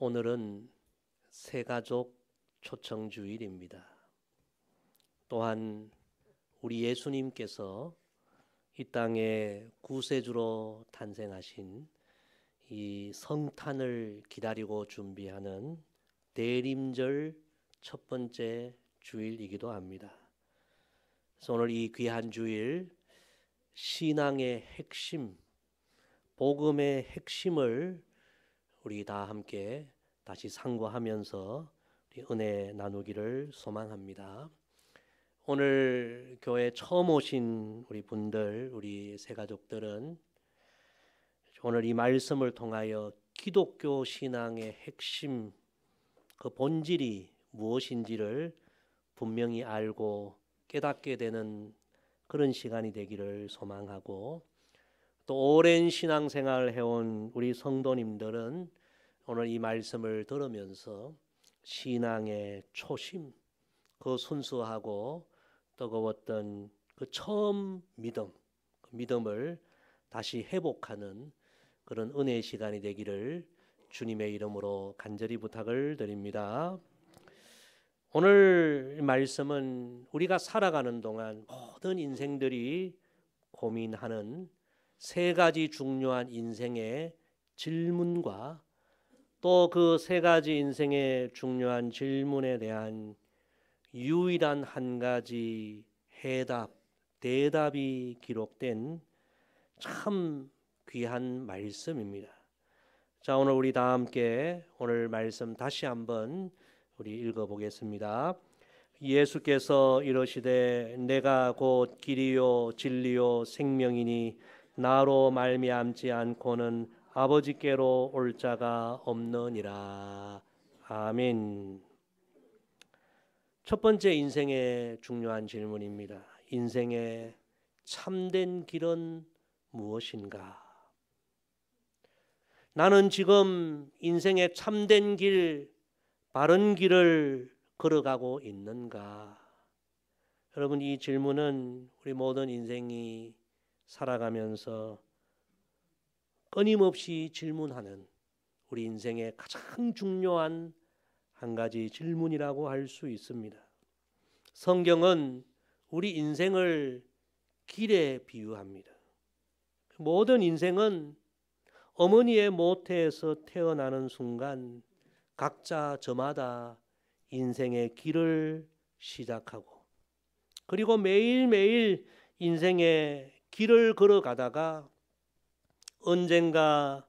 오늘은 새가족 초청주일입니다. 또한 우리 예수님께서 이 땅에 구세주로 탄생하신 이 성탄을 기다리고 준비하는 대림절 첫 번째 주일이기도 합니다. 그래서 오늘 이 귀한 주일 신앙의 핵심, 복음의 핵심을 우리 다 함께 다시 상고하면서 우리 은혜 나누기를 소망합니다. 오늘 교회 처음 오신 우리 분들, 우리 새가족들은 오늘 이 말씀을 통하여 기독교 신앙의 핵심, 그 본질이 무엇인지를 분명히 알고 깨닫게 되는 그런 시간이 되기를 소망하고, 또 오랜 신앙생활을 해온 우리 성도님들은 오늘 이 말씀을 들으면서 신앙의 초심, 그 순수하고 뜨거웠던 그 처음 믿음, 그 믿음을 다시 회복하는 그런 은혜의 시간이 되기를 주님의 이름으로 간절히 부탁을 드립니다. 오늘 말씀은 우리가 살아가는 동안 모든 인생들이 고민하는 세 가지 중요한 인생의 질문과 또 그 세 가지 인생의 중요한 질문에 대한 유일한 한 가지 해답, 대답이 기록된 참 귀한 말씀입니다. 자, 오늘 우리 다 함께 오늘 말씀 다시 한번 우리 읽어보겠습니다. 예수께서 이르시되 내가 곧 길이요 진리요 생명이니 나로 말미암지 않고는 아버지께로 올 자가 없느니라. 아멘. 첫 번째 인생의 중요한 질문입니다. 인생의 참된 길은 무엇인가? 나는 지금 인생의 참된 길, 바른 길을 걸어가고 있는가? 여러분, 이 질문은 우리 모든 인생이 살아가면서 끊임없이 질문하는 우리 인생의 가장 중요한 한 가지 질문이라고 할 수 있습니다. 성경은 우리 인생을 길에 비유합니다. 모든 인생은 어머니의 모태에서 태어나는 순간 각자 저마다 인생의 길을 시작하고, 그리고 매일매일 인생의 길을 걸어가다가 언젠가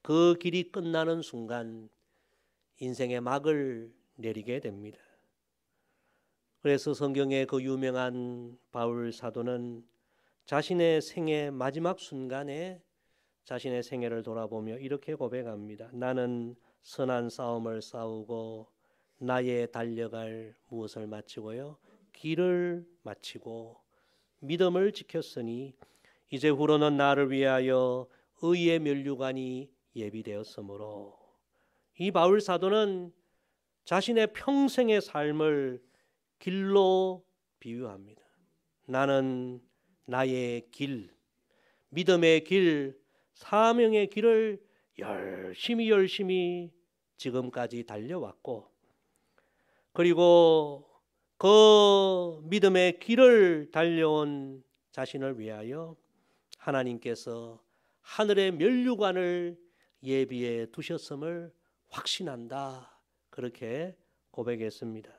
그 길이 끝나는 순간 인생의 막을 내리게 됩니다. 그래서 성경의 그 유명한 바울 사도는 자신의 생의 마지막 순간에 자신의 생애를 돌아보며 이렇게 고백합니다. 나는 선한 싸움을 싸우고 나의 달려갈 무엇을 마치고요, 길을 마치고 믿음을 지켰으니 이제 후로는 나를 위하여 의의 면류관이 예비되었으므로, 이 바울 사도는 자신의 평생의 삶을 길로 비유합니다. 나는 나의 길, 믿음의 길, 사명의 길을 열심히 지금까지 달려왔고, 그리고 그 믿음의 길을 달려온 자신을 위하여 하나님께서 하늘의 면류관을 예비해 두셨음을 확신한다, 그렇게 고백했습니다.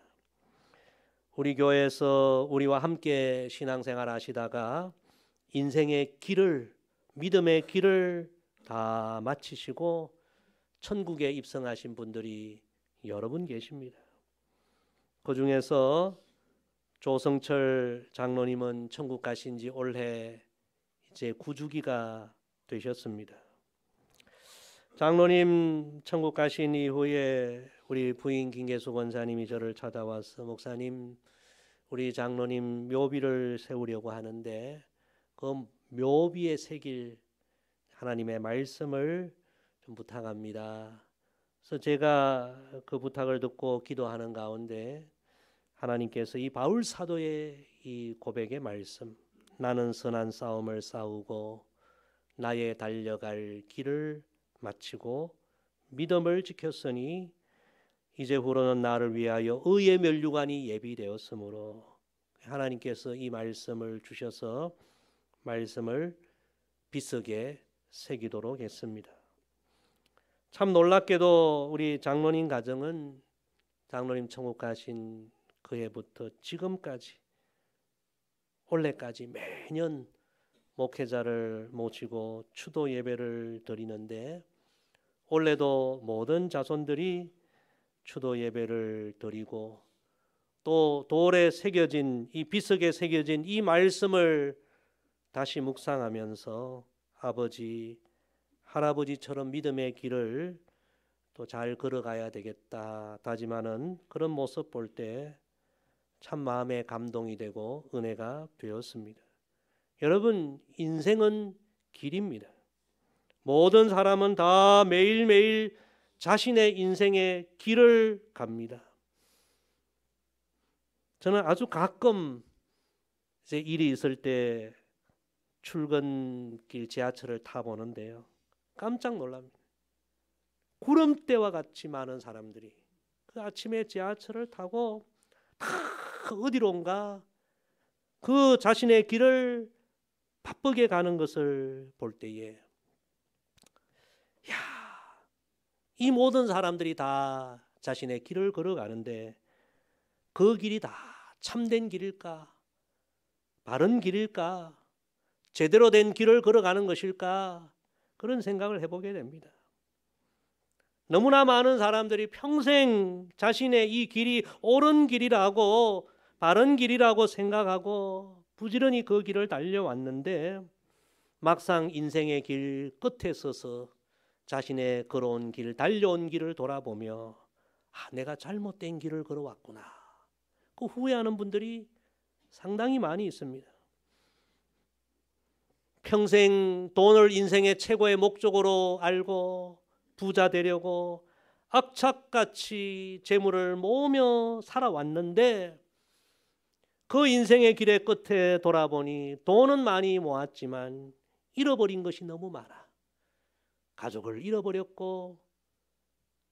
우리 교회에서 우리와 함께 신앙생활 하시다가 인생의 길을, 믿음의 길을 다 마치시고 천국에 입성하신 분들이 여러 분 계십니다. 그 중에서 조성철 장로님은 천국 가신 지 올해 이제 9주기가 되셨습니다. 장로님 천국 가신 이후에 우리 부인 김계수 권사님이 저를 찾아와서, 목사님, 우리 장로님 묘비를 세우려고 하는데 그 묘비에 새길 하나님의 말씀을 좀 부탁합니다. 그래서 제가 그 부탁을 듣고 기도하는 가운데 하나님께서 이 바울 사도의 이 고백의 말씀, 나는 선한 싸움을 싸우고 나의 달려갈 길을 마치고 믿음을 지켰으니 이제후로는 나를 위하여 의의 면류관이 예비되었으므로 하나님께서 이 말씀을 주셔서 말씀을 비석에 새기도록 했습니다. 참 놀랍게도 우리 장로님 가정은 장로님 천국 가신 그 해부터 지금까지 올해까지 매년 목회자를 모시고 추도 예배를 드리는데 올해도 모든 자손들이 추도 예배를 드리고 또 돌에 새겨진 이 비석에 새겨진 이 말씀을 다시 묵상하면서 아버지, 할아버지처럼 믿음의 길을 또 잘 걸어가야 되겠다 다짐하는 그런 모습 볼 때 참 마음에 감동이 되고 은혜가 되었습니다. 여러분, 인생은 길입니다. 모든 사람은 다 매일매일 자신의 인생의 길을 갑니다. 저는 아주 가끔 이제 일이 있을 때 출근길 지하철을 타보는데요, 깜짝 놀랍니다. 구름대와 같이 많은 사람들이 그 아침에 지하철을 타고 다 어디론가 그 자신의 길을 바쁘게 가는 것을 볼 때에 이 모든 사람들이 다 자신의 길을 걸어가는데 그 길이 다 참된 길일까? 바른 길일까? 제대로 된 길을 걸어가는 것일까? 그런 생각을 해보게 됩니다. 너무나 많은 사람들이 평생 자신의 이 길이 옳은 길이라고 바른 길이라고 생각하고 부지런히 그 길을 달려왔는데 막상 인생의 길 끝에 서서 자신의 걸어온 길, 달려온 길을 돌아보며 내가 잘못된 길을 걸어왔구나, 그 후회하는 분들이 상당히 많이 있습니다. 평생 돈을 인생의 최고의 목적으로 알고 부자 되려고 악착같이 재물을 모으며 살아왔는데 그 인생의 길의 끝에 돌아보니 돈은 많이 모았지만 잃어버린 것이 너무 많아. 가족을 잃어버렸고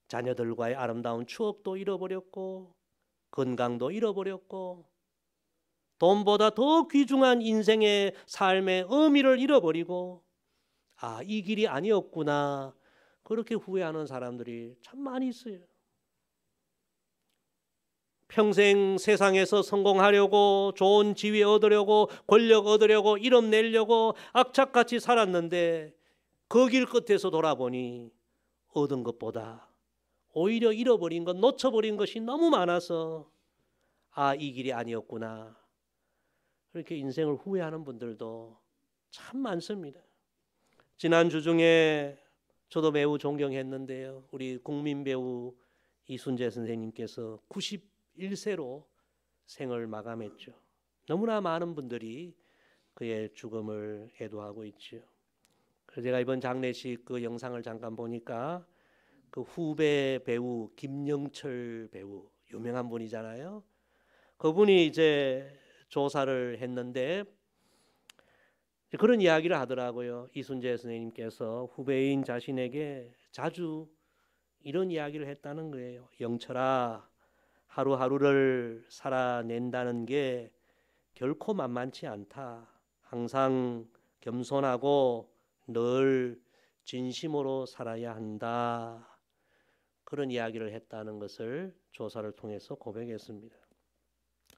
자녀들과의 아름다운 추억도 잃어버렸고 건강도 잃어버렸고 돈보다 더 귀중한 인생의 삶의 의미를 잃어버리고 이 길이 아니었구나, 그렇게 후회하는 사람들이 참 많이 있어요. 평생 세상에서 성공하려고, 좋은 지위 얻으려고, 권력 얻으려고, 이름 내려고 악착같이 살았는데 그 길 끝에서 돌아보니 얻은 것보다 오히려 잃어버린 것, 놓쳐버린 것이 너무 많아서 이 길이 아니었구나, 그렇게 인생을 후회하는 분들도 참 많습니다. 지난주 중에 저도 매우 존경했는데요, 우리 국민 배우 이순재 선생님께서 91세로 생을 마감했죠. 너무나 많은 분들이 그의 죽음을 애도하고 있죠. 그래서 제가 이번 장례식 그 영상을 잠깐 보니까 그 후배 배우 김영철 배우, 유명한 분이잖아요. 그분이 이제 조사를 했는데 그런 이야기를 하더라고요. 이순재 선생님께서 후배인 자신에게 자주 이런 이야기를 했다는 거예요. 영철아, 하루하루를 살아낸다는 게 결코 만만치 않다. 항상 겸손하고 늘 진심으로 살아야 한다. 그런 이야기를 했다는 것을 조사를 통해서 고백했습니다.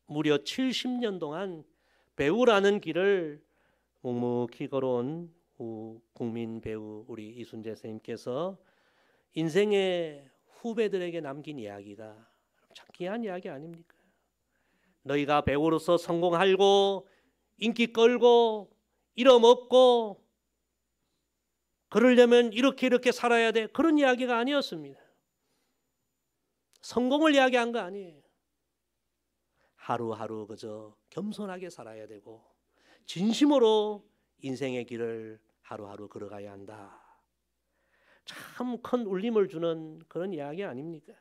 무려 70년 동안 배우라는 길을 묵묵히 걸어온 국민 배우 우리 이순재 선생님께서 인생의 후배들에게 남긴 이야기가 참 귀한 이야기 아닙니까? 너희가 배우로서 성공하고 인기 끌고 이름 얻고 그러려면 이렇게 살아야 돼, 그런 이야기가 아니었습니다. 성공을 이야기한 거 아니에요. 하루하루 그저 겸손하게 살아야 되고 진심으로 인생의 길을 하루하루 걸어가야 한다. 참 큰 울림을 주는 그런 이야기 아닙니까?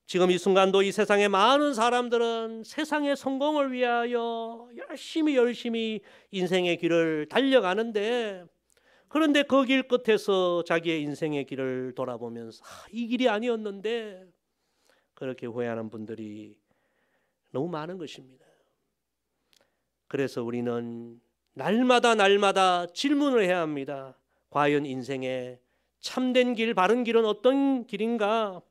지금 이 순간도 이 세상에 많은 사람들은 세상의 성공을 위하여 열심히 인생의 길을 달려가는데 그런데 그 길 끝에서 자기의 인생의 길을 돌아보면서 이 길이 아니었는데 그렇게 후회하는 분들이 너무 많은 것입니다. 그래서 우리는 날마다 질문을 해야 합니다. 과연 인생의 참된 길, 바른 길은 어떤 길인가?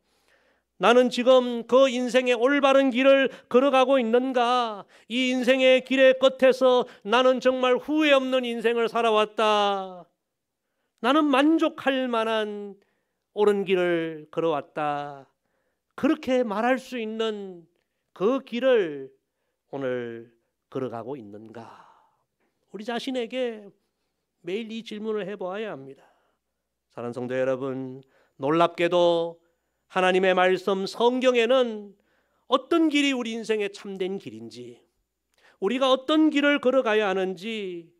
나는 지금 그 인생의 올바른 길을 걸어가고 있는가? 이 인생의 길의 끝에서 나는 정말 후회 없는 인생을 살아왔다. 나는 만족할 만한 옳은 길을 걸어왔다. 그렇게 말할 수 있는 그 길을 오늘 걸어가고 있는가? 우리 자신에게 매일 이 질문을 해보아야 합니다. 사랑하는 성도 여러분, 놀랍게도 하나님의 말씀 성경에는 어떤 길이 우리 인생의 참된 길인지, 우리가 어떤 길을 걸어가야 하는지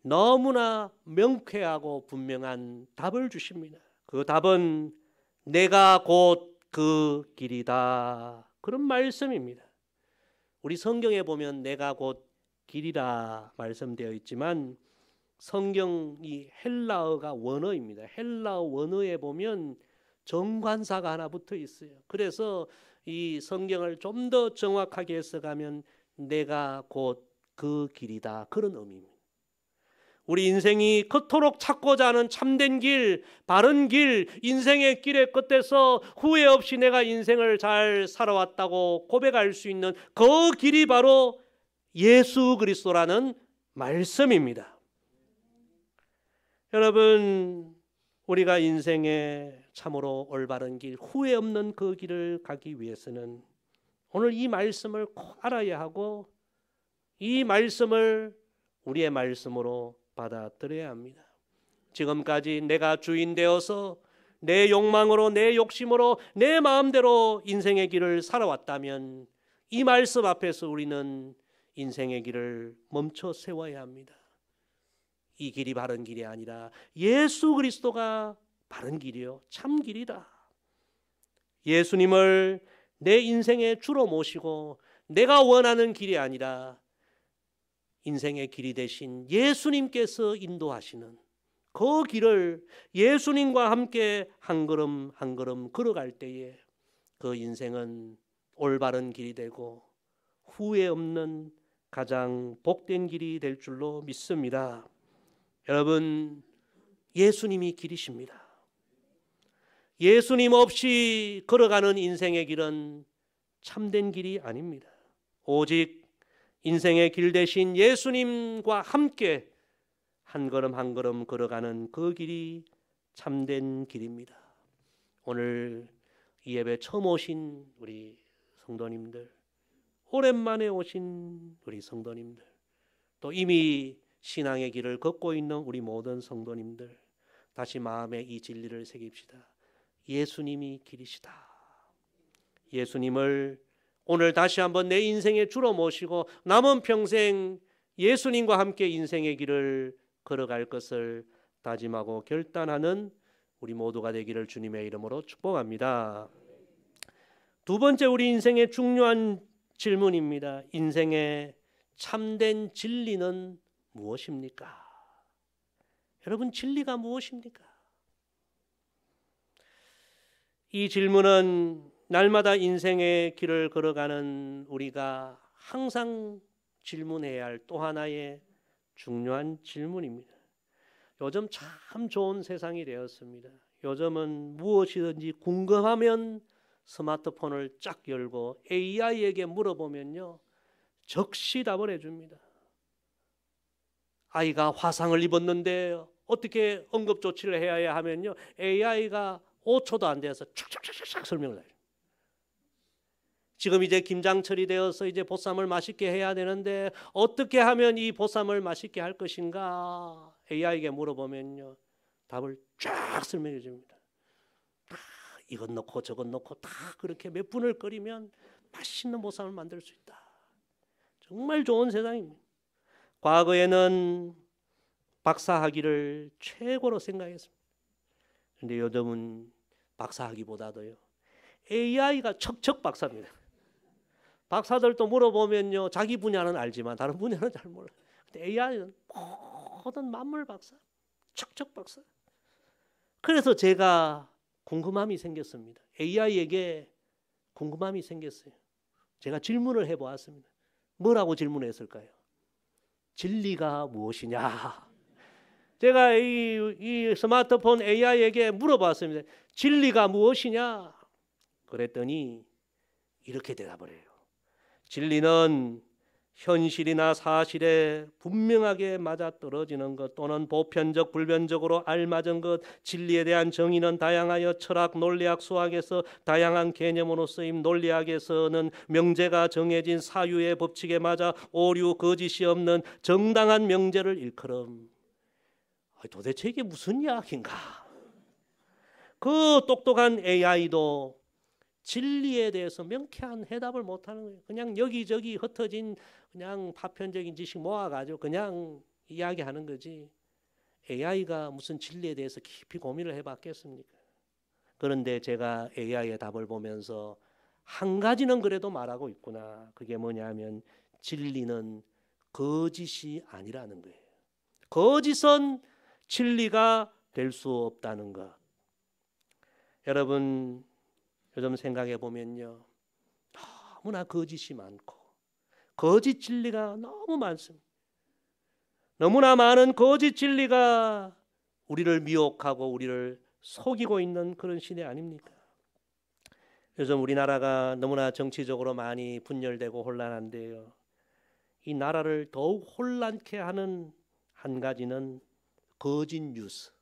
너무나 명쾌하고 분명한 답을 주십니다. 그 답은 내가 곧 그 길이다. 그런 말씀입니다. 우리 성경에 보면 내가 곧 길이라 말씀되어 있지만 성경이 헬라어가 원어입니다. 헬라어 원어에 보면 정관사가 하나 붙어 있어요. 그래서 이 성경을 좀 더 정확하게 해석하면 내가 곧 그 길이다. 그런 의미입니다. 우리 인생이 그토록 찾고자 하는 참된 길, 바른 길, 인생의 길의 끝에서 후회 없이 내가 인생을 잘 살아왔다고 고백할 수 있는 그 길이 바로 예수 그리스도라는 말씀입니다. 여러분, 우리가 인생의 참으로 올바른 길, 후회 없는 그 길을 가기 위해서는 오늘 이 말씀을 꼭 알아야 하고 이 말씀을 우리의 말씀으로 받아들여야 합니다. 지금까지 내가 주인 되어서 내 욕망으로, 내 욕심으로, 내 마음대로 인생의 길을 살아왔다면 이 말씀 앞에서 우리는 인생의 길을 멈춰 세워야 합니다. 이 길이 바른 길이 아니라 예수 그리스도가 바른 길이요, 참 길이다. 예수님을 내 인생의 주로 모시고 내가 원하는 길이 아니라 인생의 길이 되신 예수님께서 인도하시는 그 길을 예수님과 함께 한 걸음 한 걸음 걸어갈 때에 그 인생은 올바른 길이 되고 후회 없는 가장 복된 길이 될 줄로 믿습니다. 여러분, 예수님이 길이십니다. 예수님 없이 걸어가는 인생의 길은 참된 길이 아닙니다. 오직 인생의 길 대신 예수님과 함께 한 걸음 한 걸음 걸어가는 그 길이 참된 길입니다. 오늘 이 예배 처음 오신 우리 성도님들, 오랜만에 오신 우리 성도님들, 또 이미 신앙의 길을 걷고 있는 우리 모든 성도님들, 다시 마음에 이 진리를 새깁시다. 예수님이 길이시다. 예수님을 오늘 다시 한번 내 인생의 주로 모시고 남은 평생 예수님과 함께 인생의 길을 걸어갈 것을 다짐하고 결단하는 우리 모두가 되기를 주님의 이름으로 축복합니다. 두 번째, 우리 인생의 중요한 질문입니다. 인생의 참된 진리는 무엇입니까? 여러분, 진리가 무엇입니까? 이 질문은 날마다 인생의 길을 걸어가는 우리가 항상 질문해야 할 또 하나의 중요한 질문입니다. 요즘 참 좋은 세상이 되었습니다. 요즘은 무엇이든지 궁금하면 스마트폰을 쫙 열고 AI에게 물어보면요, 즉시 답을 해줍니다. 아이가 화상을 입었는데 어떻게 응급조치를 해야 하면요, AI가 5초도 안 돼서 촥촥촥촥 설명을 해요. 지금 이제 김장철이 되어서 이제 보쌈을 맛있게 해야 되는데 어떻게 하면 이 보쌈을 맛있게 할 것인가 AI에게 물어보면요, 답을 쫙 설명해 줍니다. 다 이것 넣고 저것 넣고 다 그렇게 몇 분을 끓이면 맛있는 보쌈을 만들 수 있다. 정말 좋은 세상입니다. 과거에는 박사학위를 최고로 생각했습니다. 그런데 요즘은 박사학위보다도요, AI가 척척 박사입니다. 박사들도 물어보면요, 자기 분야는 알지만 다른 분야는 잘 몰라요. 근데 AI는 모든 만물 박사, 척척 박사. 그래서 제가 궁금함이 생겼습니다. AI에게 궁금함이 생겼어요. 제가 질문을 해보았습니다. 뭐라고 질문했을까요? 진리가 무엇이냐? 제가 이 스마트폰 AI에게 물어봤습니다. 진리가 무엇이냐? 그랬더니 이렇게 대답을 해요. 진리는 현실이나 사실에 분명하게 맞아떨어지는 것 또는 보편적, 불변적으로 알맞은 것, 진리에 대한 정의는 다양하여 철학, 논리학, 수학에서 다양한 개념으로 쓰임, 논리학에서는 명제가 정해진 사유의 법칙에 맞아 오류, 거짓이 없는 정당한 명제를 일컬음. 도대체 이게 무슨 이야기인가? 그 똑똑한 AI도 진리에 대해서 명쾌한 해답을 못하는 거예요. 그냥 여기저기 흩어진 그냥 파편적인 지식 모아가지고 그냥 이야기하는 거지. AI가 무슨 진리에 대해서 깊이 고민을 해봤겠습니까? 그런데 제가 AI의 답을 보면서 한 가지는 그래도 말하고 있구나. 그게 뭐냐면 진리는 거짓이 아니라는 거예요. 거짓은 진리가 될 수 없다는 것. 여러분 요즘 생각해 보면요, 너무나 거짓이 많고 거짓 진리가 너무 많습니다. 너무나 많은 거짓 진리가 우리를 미혹하고 우리를 속이고 있는 그런 시대 아닙니까? 요즘 우리나라가 너무나 정치적으로 많이 분열되고 혼란한데요, 이 나라를 더욱 혼란케 하는 한 가지는 거짓 뉴스,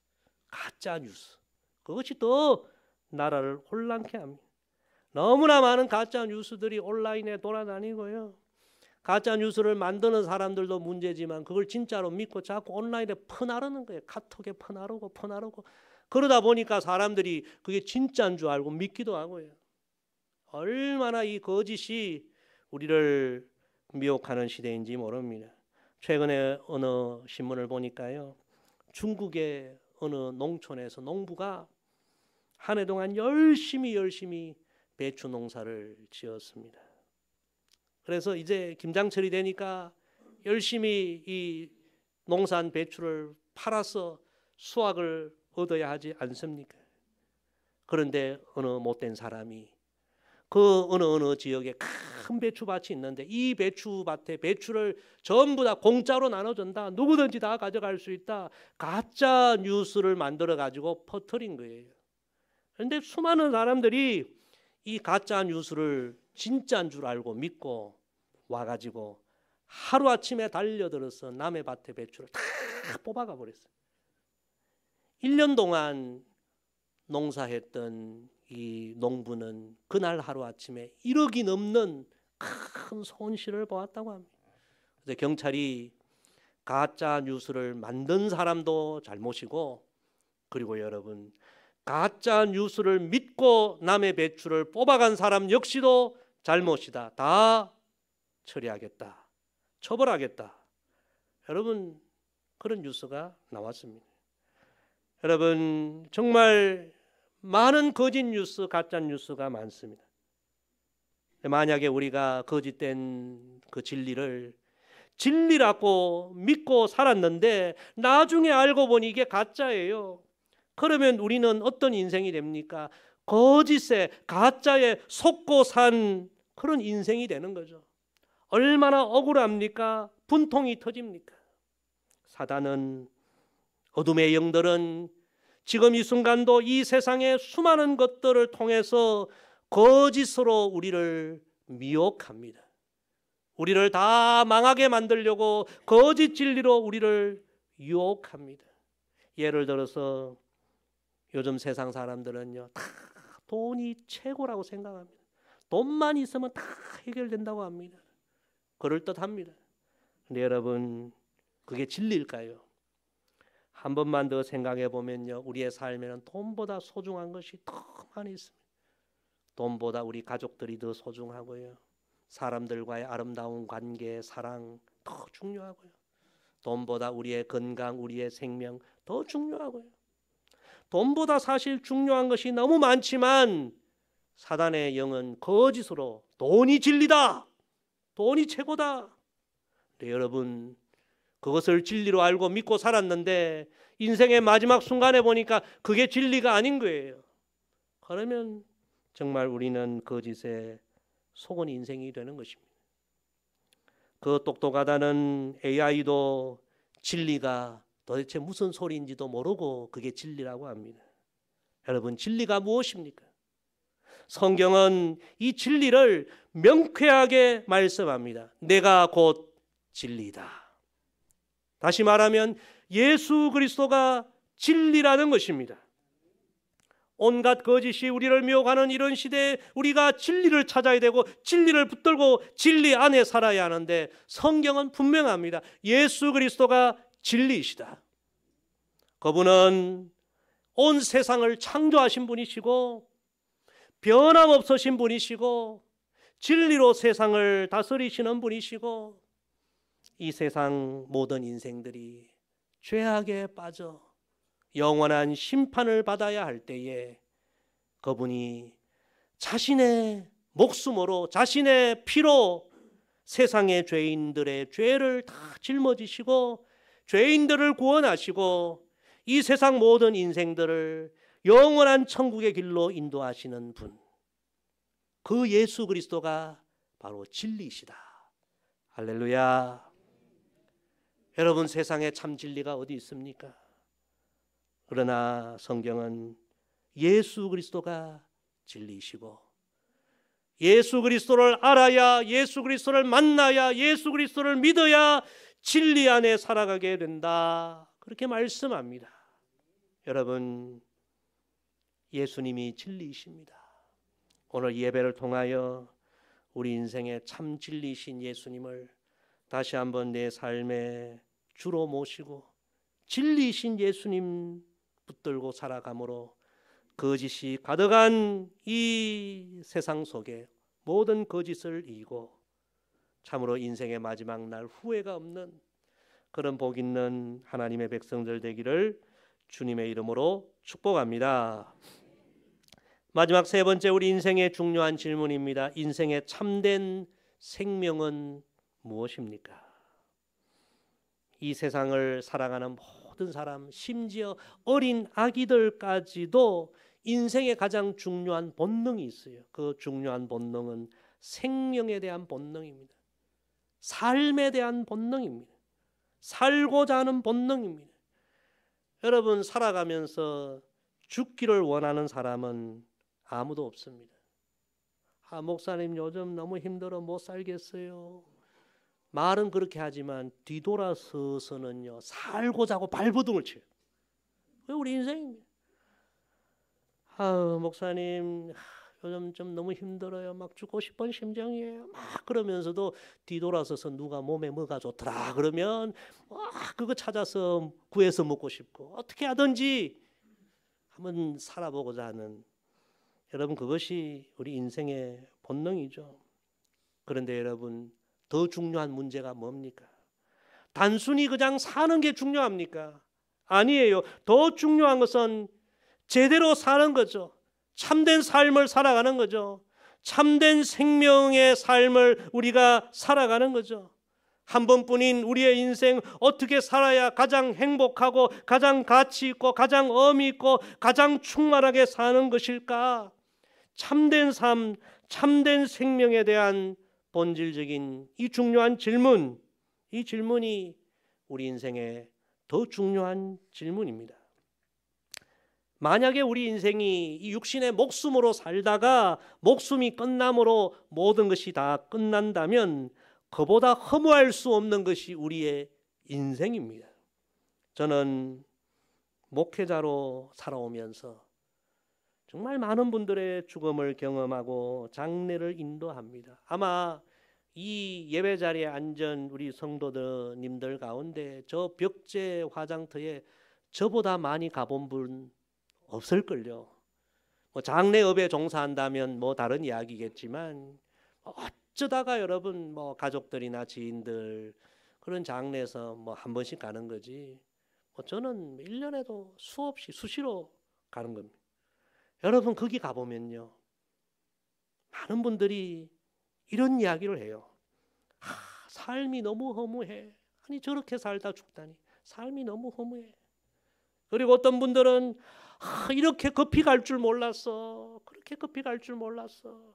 가짜 뉴스. 그것이 더 나라를 혼란케 합니다. 너무나 많은 가짜 뉴스들이 온라인에 돌아다니고요, 가짜 뉴스를 만드는 사람들도 문제지만 그걸 진짜로 믿고 자꾸 온라인에 퍼나르는 거예요. 카톡에 퍼나르고 그러다 보니까 사람들이 그게 진짜인 줄 알고 믿기도 하고요. 얼마나 이 거짓이 우리를 미혹하는 시대인지 모릅니다. 최근에 어느 신문을 보니까요, 중국의 어느 농촌에서 농부가 한 해 동안 열심히 배추 농사를 지었습니다. 그래서 이제 김장철이 되니까 열심히 이 농사한 배추를 팔아서 수확을 얻어야 하지 않습니까? 그런데 어느 못된 사람이 그 어느 지역에 큰 배추밭이 있는데 이 배추밭에 배추를 전부 다 공짜로 나눠준다, 누구든지 다 가져갈 수 있다, 가짜 뉴스를 만들어 가지고 퍼뜨린 거예요. 그런데 수많은 사람들이 이 가짜 뉴스를 진짜인 줄 알고 믿고 와가지고 하루아침에 달려들어서 남의 밭에 배추를 다 뽑아가 버렸어요. 1년 동안 농사했던 이 농부는 그날 하루아침에 1억이 넘는 큰 손실을 보았다고 합니다. 그래서 경찰이 가짜 뉴스를 만든 사람도 잘못이고, 그리고 여러분, 가짜 뉴스를 믿고 남의 배추를 뽑아간 사람 역시도 잘못이다. 다 처리하겠다, 처벌하겠다. 여러분, 그런 뉴스가 나왔습니다. 여러분, 정말 많은 거짓 뉴스, 가짜 뉴스가 많습니다. 만약에 우리가 거짓된 그 진리를 진리라고 믿고 살았는데 나중에 알고 보니 이게 가짜예요. 그러면 우리는 어떤 인생이 됩니까? 거짓에, 가짜에 속고 산 그런 인생이 되는 거죠. 얼마나 억울합니까? 분통이 터집니까? 사단은, 어둠의 영들은 지금 이 순간도 이 세상의 수많은 것들을 통해서 거짓으로 우리를 미혹합니다. 우리를 다 망하게 만들려고 거짓 진리로 우리를 유혹합니다. 예를 들어서 요즘 세상 사람들은요, 다 돈이 최고라고 생각합니다. 돈만 있으면 다 해결된다고 합니다. 그럴듯합니다. 근데 여러분, 그게 진리일까요? 한 번만 더 생각해 보면요, 우리의 삶에는 돈보다 소중한 것이 더 많이 있습니다. 돈보다 우리 가족들이 더 소중하고요, 사람들과의 아름다운 관계, 사랑 더 중요하고요, 돈보다 우리의 건강, 우리의 생명 더 중요하고요. 돈보다 사실 중요한 것이 너무 많지만 사단의 영은 거짓으로 돈이 진리다, 돈이 최고다. 네, 여러분, 그것을 진리로 알고 믿고 살았는데 인생의 마지막 순간에 보니까 그게 진리가 아닌 거예요. 그러면 정말 우리는 거짓에 속은 인생이 되는 것입니다. 그 똑똑하다는 AI도 진리가 도대체 무슨 소리인지도 모르고 그게 진리라고 합니다. 여러분, 진리가 무엇입니까? 성경은 이 진리를 명쾌하게 말씀합니다. 내가 곧 진리다. 다시 말하면 예수 그리스도가 진리라는 것입니다. 온갖 거짓이 우리를 미혹하는 이런 시대에 우리가 진리를 찾아야 되고 진리를 붙들고 진리 안에 살아야 하는데 성경은 분명합니다. 예수 그리스도가 진리이시다. 그분은 온 세상을 창조하신 분이시고 변함없으신 분이시고 진리로 세상을 다스리시는 분이시고 이 세상 모든 인생들이 죄악에 빠져 영원한 심판을 받아야 할 때에 그분이 자신의 목숨으로 자신의 피로 세상의 죄인들의 죄를 다 짊어지시고 죄인들을 구원하시고 이 세상 모든 인생들을 영원한 천국의 길로 인도하시는 분, 그 예수 그리스도가 바로 진리이시다. 할렐루야. 여러분, 세상에 참 진리가 어디 있습니까? 그러나 성경은 예수 그리스도가 진리이시고 예수 그리스도를 알아야, 예수 그리스도를 만나야, 예수 그리스도를 믿어야 진리 안에 살아가게 된다, 그렇게 말씀합니다. 여러분, 예수님이 진리이십니다. 오늘 예배를 통하여 우리 인생의 참 진리이신 예수님을 다시 한번 내 삶의 주로 모시고 진리이신 예수님 붙들고 살아감으로 거짓이 가득한 이 세상 속에 모든 거짓을 이기고 참으로 인생의 마지막 날 후회가 없는 그런 복 있는 하나님의 백성들 되기를 주님의 이름으로 축복합니다. 마지막 세 번째, 우리 인생의 중요한 질문입니다. 인생의 참된 생명은 무엇입니까? 이 세상을 살아가는 모든 사람, 심지어 어린 아기들까지도 인생의 가장 중요한 본능이 있어요. 그 중요한 본능은 생명에 대한 본능입니다. 삶에 대한 본능입니다. 살고자 하는 본능입니다. 여러분, 살아가면서 죽기를 원하는 사람은 아무도 없습니다. 목사님 요즘 너무 힘들어 못 살겠어요. 말은 그렇게 하지만 뒤돌아서서는요 살고자 하고 발버둥을 쳐요. 왜? 우리 인생입니다. 목사님 요즘 좀 너무 힘들어요. 막 죽고 싶은 심정이에요. 막 그러면서도 뒤돌아서서 누가 몸에 뭐가 좋더라 그러면 그거 찾아서 구해서 먹고 싶고 어떻게 하든지 한번 살아보고자 하는, 여러분, 그것이 우리 인생의 본능이죠. 그런데 여러분, 더 중요한 문제가 뭡니까? 단순히 그냥 사는 게 중요합니까? 아니에요. 더 중요한 것은 제대로 사는 거죠. 참된 삶을 살아가는 거죠. 참된 생명의 삶을 우리가 살아가는 거죠. 한 번뿐인 우리의 인생 어떻게 살아야 가장 행복하고 가장 가치 있고 가장 의미 있고 가장 충만하게 사는 것일까? 참된 삶, 참된 생명에 대한 본질적인 이 중요한 질문, 이 질문이 우리 인생의 더 중요한 질문입니다. 만약에 우리 인생이 이 육신의 목숨으로 살다가 목숨이 끝남으로 모든 것이 다 끝난다면 그보다 허무할 수 없는 것이 우리의 인생입니다. 저는 목회자로 살아오면서 정말 많은 분들의 죽음을 경험하고 장례를 인도합니다. 아마 이 예배 자리에 앉은 우리 성도님들 가운데 저 벽제 화장터에 저보다 많이 가본 분 없을걸요. 장례업에 종사한다면 다른 이야기겠지만 어쩌다가 여러분 가족들이나 지인들 그런 장례에서 한 번씩 가는 거지. 저는 1년에도 수없이 수시로 가는 겁니다. 여러분, 거기 가보면요 많은 분들이 이런 이야기를 해요. 삶이 너무 허무해. 아니 저렇게 살다 죽다니 삶이 너무 허무해. 그리고 어떤 분들은 이렇게 급히 갈 줄 몰랐어. 그렇게 급히 갈 줄 몰랐어.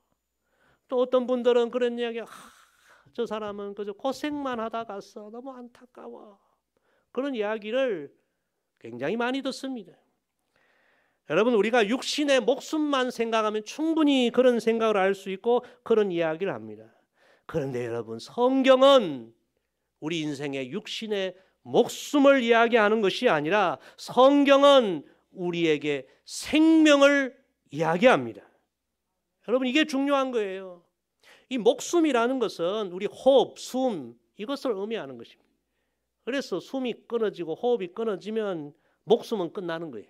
또 어떤 분들은 그런 이야기, 저 사람은 그저 고생만 하다 갔어. 너무 안타까워. 그런 이야기를 굉장히 많이 듣습니다. 여러분, 우리가 육신의 목숨만 생각하면 충분히 그런 생각을 할 수 있고 그런 이야기를 합니다. 그런데 여러분, 성경은 우리 인생의 육신의 목숨을 이야기하는 것이 아니라 성경은 우리에게 생명을 이야기합니다. 여러분, 이게 중요한 거예요. 이 목숨이라는 것은 우리 호흡, 숨, 이것을 의미하는 것입니다. 그래서 숨이 끊어지고 호흡이 끊어지면 목숨은 끝나는 거예요.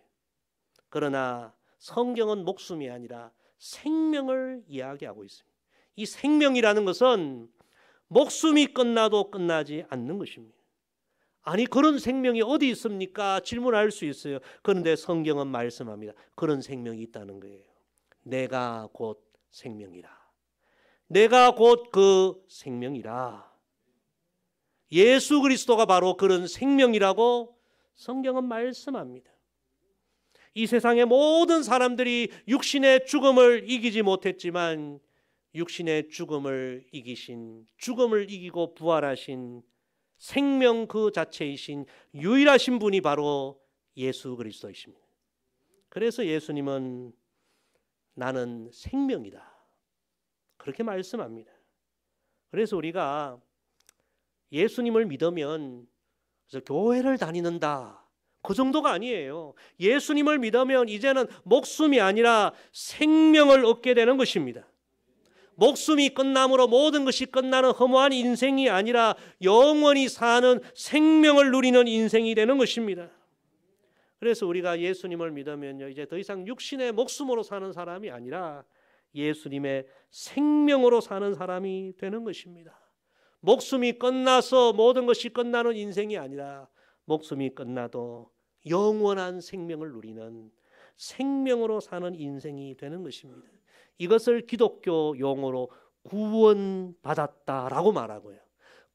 그러나 성경은 목숨이 아니라 생명을 이야기하고 있습니다. 이 생명이라는 것은 목숨이 끝나도 끝나지 않는 것입니다. 아니 그런 생명이 어디 있습니까? 질문할 수 있어요. 그런데 성경은 말씀합니다. 그런 생명이 있다는 거예요. 내가 곧 생명이라. 내가 곧 그 생명이라. 예수 그리스도가 바로 그런 생명이라고 성경은 말씀합니다. 이 세상의 모든 사람들이 육신의 죽음을 이기지 못했지만 육신의 죽음을 이기신, 죽음을 이기고 부활하신 생명 그 자체이신 유일하신 분이 바로 예수 그리스도이십니다. 그래서 예수님은 나는 생명이다. 그렇게 말씀합니다. 그래서 우리가 예수님을 믿으면 그래서 교회를 다니는다. 그 정도가 아니에요. 예수님을 믿으면 이제는 목숨이 아니라 생명을 얻게 되는 것입니다. 목숨이 끝남으로 모든 것이 끝나는 허무한 인생이 아니라 영원히 사는 생명을 누리는 인생이 되는 것입니다. 그래서 우리가 예수님을 믿으면요, 이제 더 이상 육신의 목숨으로 사는 사람이 아니라 예수님의 생명으로 사는 사람이 되는 것입니다. 목숨이 끝나서 모든 것이 끝나는 인생이 아니라 목숨이 끝나도 영원한 생명을 누리는 생명으로 사는 인생이 되는 것입니다. 이것을 기독교 용어로 구원받았다라고 말하고요.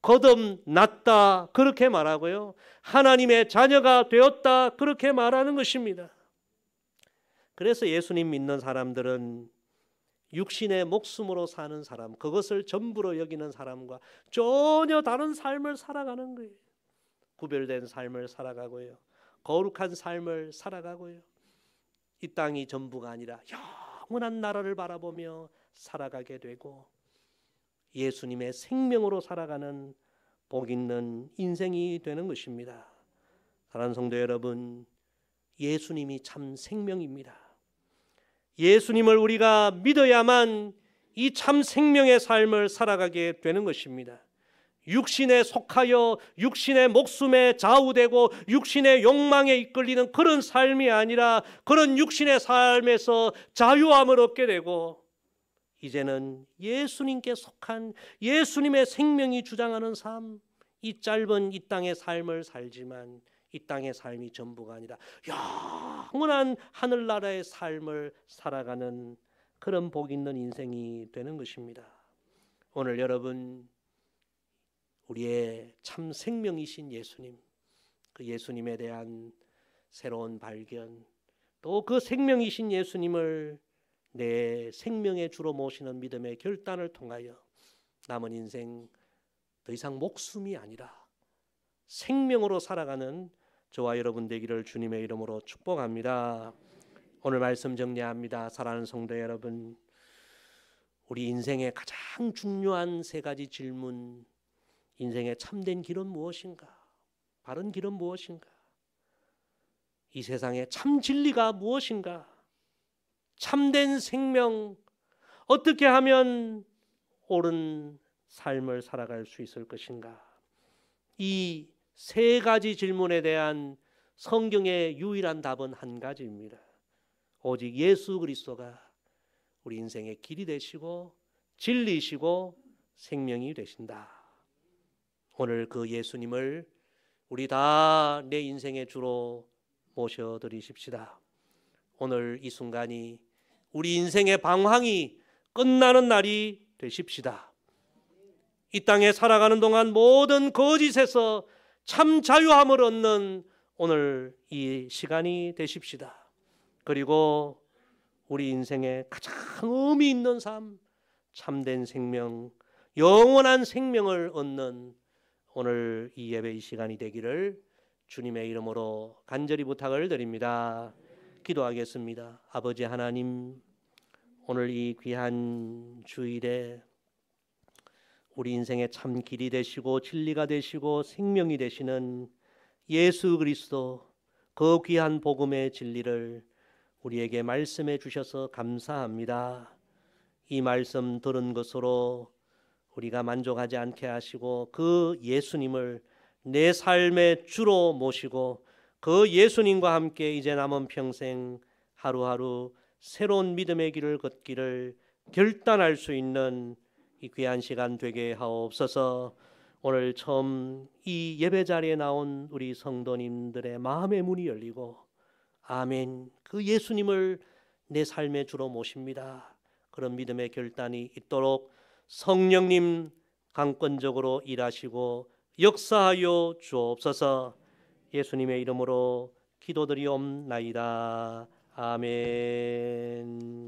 거듭났다 그렇게 말하고요. 하나님의 자녀가 되었다 그렇게 말하는 것입니다. 그래서 예수님 믿는 사람들은 육신의 목숨으로 사는 사람, 그것을 전부로 여기는 사람과 전혀 다른 삶을 살아가는 거예요. 구별된 삶을 살아가고요. 거룩한 삶을 살아가고요. 이 땅이 전부가 아니라 영원한 나라를 바라보며 살아가게 되고 예수님의 생명으로 살아가는 복 있는 인생이 되는 것입니다. 사랑하는 성도 여러분, 예수님이 참 생명입니다. 예수님을 우리가 믿어야만 이 참 생명의 삶을 살아가게 되는 것입니다. 육신에 속하여 육신의 목숨에 좌우되고 육신의 욕망에 이끌리는 그런 삶이 아니라 그런 육신의 삶에서 자유함을 얻게 되고 이제는 예수님께 속한 예수님의 생명이 주장하는 삶, 이 짧은 이 땅의 삶을 살지만 이 땅의 삶이 전부가 아니라 영원한 하늘나라의 삶을 살아가는 그런 복 있는 인생이 되는 것입니다. 오늘 여러분, 우리의 참 생명이신 예수님, 그 예수님에 대한 새로운 발견, 또 그 생명이신 예수님을 내 생명의 주로 모시는 믿음의 결단을 통하여 남은 인생 더 이상 목숨이 아니라 생명으로 살아가는 저와 여러분 되기를 주님의 이름으로 축복합니다. 오늘 말씀 정리합니다. 사랑하는 성도 여러분, 우리 인생의 가장 중요한 세 가지 질문, 인생의 참된 길은 무엇인가? 바른 길은 무엇인가? 이 세상의 참 진리가 무엇인가? 참된 생명, 어떻게 하면 옳은 삶을 살아갈 수 있을 것인가? 이 세 가지 질문에 대한 성경의 유일한 답은 한 가지입니다. 오직 예수 그리스도가 우리 인생의 길이 되시고 진리시고 생명이 되신다. 오늘 그 예수님을 우리 다 내 인생의 주로 모셔드리십시다. 오늘 이 순간이 우리 인생의 방황이 끝나는 날이 되십시다. 이 땅에 살아가는 동안 모든 거짓에서 참 자유함을 얻는 오늘 이 시간이 되십시다. 그리고 우리 인생에 가장 의미 있는 삶, 참된 생명, 영원한 생명을 얻는 오늘 이 예배의 시간이 되기를 주님의 이름으로 간절히 부탁을 드립니다. 기도하겠습니다. 아버지 하나님, 오늘 이 귀한 주일에 우리 인생의 참 길이 되시고 진리가 되시고 생명이 되시는 예수 그리스도, 그 귀한 복음의 진리를 우리에게 말씀해 주셔서 감사합니다. 이 말씀 들은 것으로 우리가 만족하지 않게 하시고 그 예수님을 내 삶의 주로 모시고 그 예수님과 함께 이제 남은 평생 하루하루 새로운 믿음의 길을 걷기를 결단할 수 있는 이 귀한 시간 되게 하옵소서. 오늘 처음 이 예배 자리에 나온 우리 성도님들의 마음의 문이 열리고 아멘, 그 예수님을 내 삶의 주로 모십니다, 그런 믿음의 결단이 있도록 성령님 강권적으로 일하시고 역사하여 주옵소서. 예수님의 이름으로 기도드리옵나이다. 아멘.